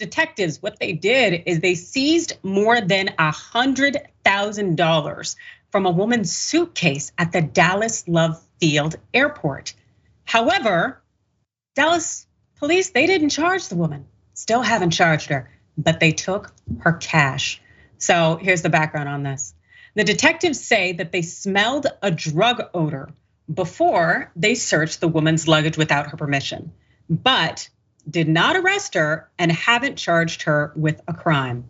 detectives, what they did is they seized more than $100,000 from a woman's suitcase at the Dallas Love Field Airport. However, Dallas police, they didn't charge the woman, still haven't charged her, but they took her cash. So here's the background on this. The detectives say that they smelled a drug odor before they searched the woman's luggage without her permission, but did not arrest her and haven't charged her with a crime.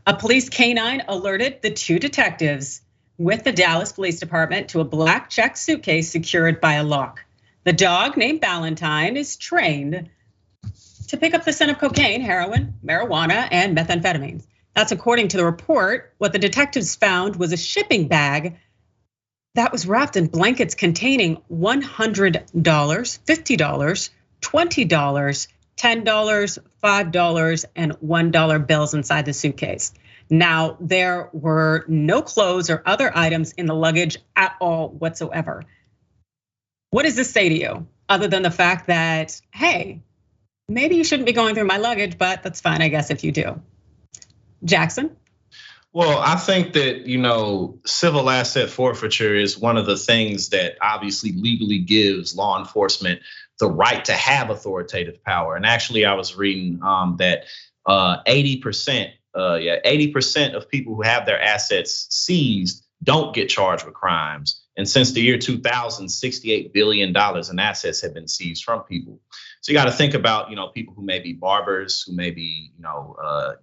A police canine alerted the two detectives with the Dallas Police Department to a black check suitcase secured by a lock. The dog, named Valentine, is trained to pick up the scent of cocaine, heroin, marijuana, and methamphetamines. That's according to the report. What the detectives found was a shipping bag that was wrapped in blankets containing $100, $50, $20, $10, $5, and $1 bills inside the suitcase. Now, there were no clothes or other items in the luggage at all whatsoever. What does this say to you, other than the fact that, hey, maybe you shouldn't be going through my luggage, but that's fine, I guess, if you do. Jackson? Well, I think that, civil asset forfeiture is one of the things that obviously legally gives law enforcement the right to have authoritative power. And actually, I was reading that 80% of people who have their assets seized don't get charged with crimes. And since the year 2000, $68 billion in assets have been seized from people. So you got to think about, people who may be barbers, who may be,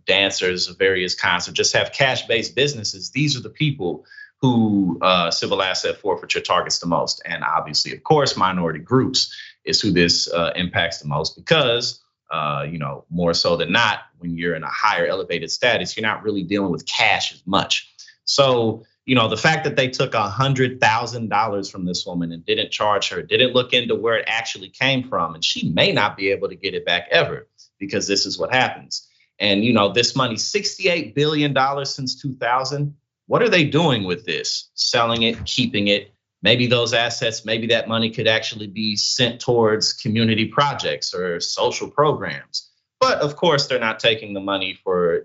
dancers of various kinds, or just have cash-based businesses. These are the people who civil asset forfeiture targets the most. And obviously, of course, minority groups is who this impacts the most because, more so than not, when you're in a higher elevated status, you're not really dealing with cash as much. So, the fact that they took $100,000 from this woman and didn't charge her, didn't look into where it actually came from, and she may not be able to get it back ever because this is what happens. And, this money, $68 billion since 2000, what are they doing with this? Selling it, keeping it? Maybe those assets, maybe that money could actually be sent towards community projects or social programs. But of course, they're not taking the money for,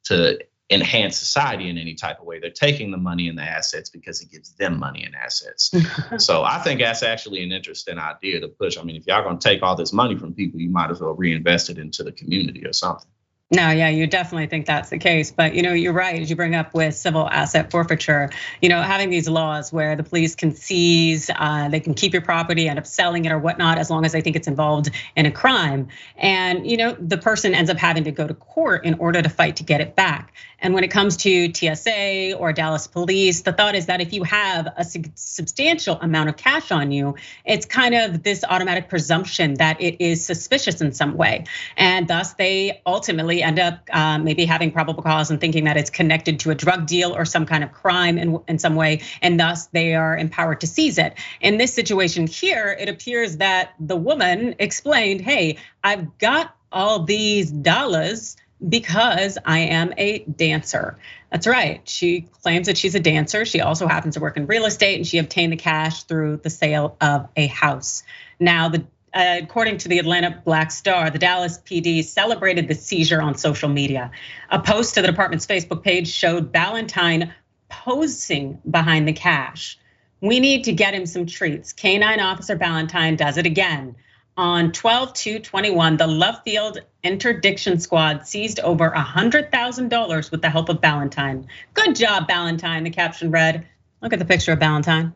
to enhance society in any type of way. They're taking the money and the assets because it gives them money and assets. So I think that's actually an interesting idea to push. I mean, if y'all gonna take all this money from people, you might as well reinvest it into the community or something. No, yeah, you definitely think that's the case. But, you're right, as you bring up with civil asset forfeiture, having these laws where the police can seize, they can keep your property, end up selling it or whatnot, as long as they think it's involved in a crime. And, the person ends up having to go to court in order to fight to get it back. And when it comes to TSA or Dallas police, the thought is that if you have a substantial amount of cash on you, it's kind of this automatic presumption that it is suspicious in some way. And thus they ultimately end up maybe having probable cause and thinking that it's connected to a drug deal or some kind of crime in some way, and thus they are empowered to seize it. In this situation here, it appears that the woman explained, hey, I've got all these dollars because I am a dancer. That's right. She claims that she's a dancer. She also happens to work in real estate, and she obtained the cash through the sale of a house. Now, according to the Atlanta Black Star, the Dallas PD celebrated the seizure on social media. A post to the department's Facebook page showed Valentine posing behind the cash. We need to get him some treats. Canine Officer Valentine does it again. On 12/2/21, the Love Field Interdiction Squad seized over $100,000 with the help of Valentine. Good job, Valentine, the caption read. Look at the picture of Valentine,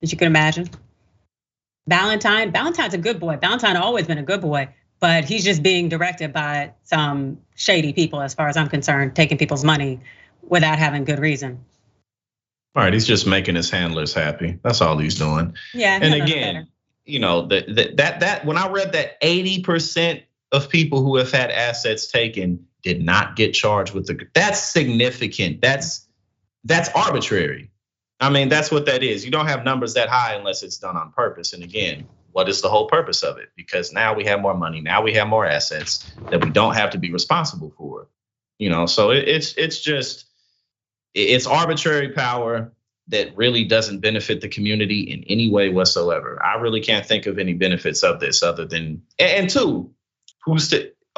as you can imagine. Valentine's a good boy. Valentine always been a good boy, but he's just being directed by some shady people, as far as I'm concerned, taking people's money without having good reason. All right, he's just making his handlers happy. That's all he's doing. Yeah. And again, that when I read that 80% of people who have had assets taken did not get charged with that's significant. That's arbitrary. I mean, that's what that is. You don't have numbers that high unless it's done on purpose. And again, what is the whole purpose of it? Because now we have more money, now we have more assets that we don't have to be responsible for. So it's arbitrary power that really doesn't benefit the community in any way whatsoever. I really can't think of any benefits of this other than, and two,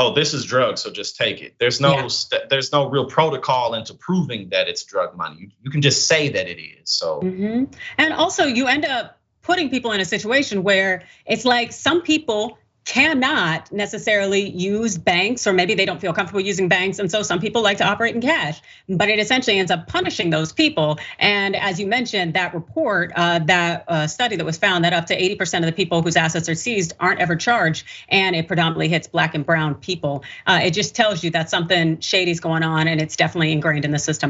oh, this is drugs, so just take it. There's no real protocol into proving that it's drug money. You can just say that it is. So, and also you end up putting people in a situation where it's like some people cannot necessarily use banks, or maybe they don't feel comfortable using banks. And so some people like to operate in cash, but it essentially ends up punishing those people. And as you mentioned, that report, that study that was found that up to 80% of the people whose assets are seized aren't ever charged, and it predominantly hits Black and brown people. It just tells you that something shady is going on, and it's definitely ingrained in the system.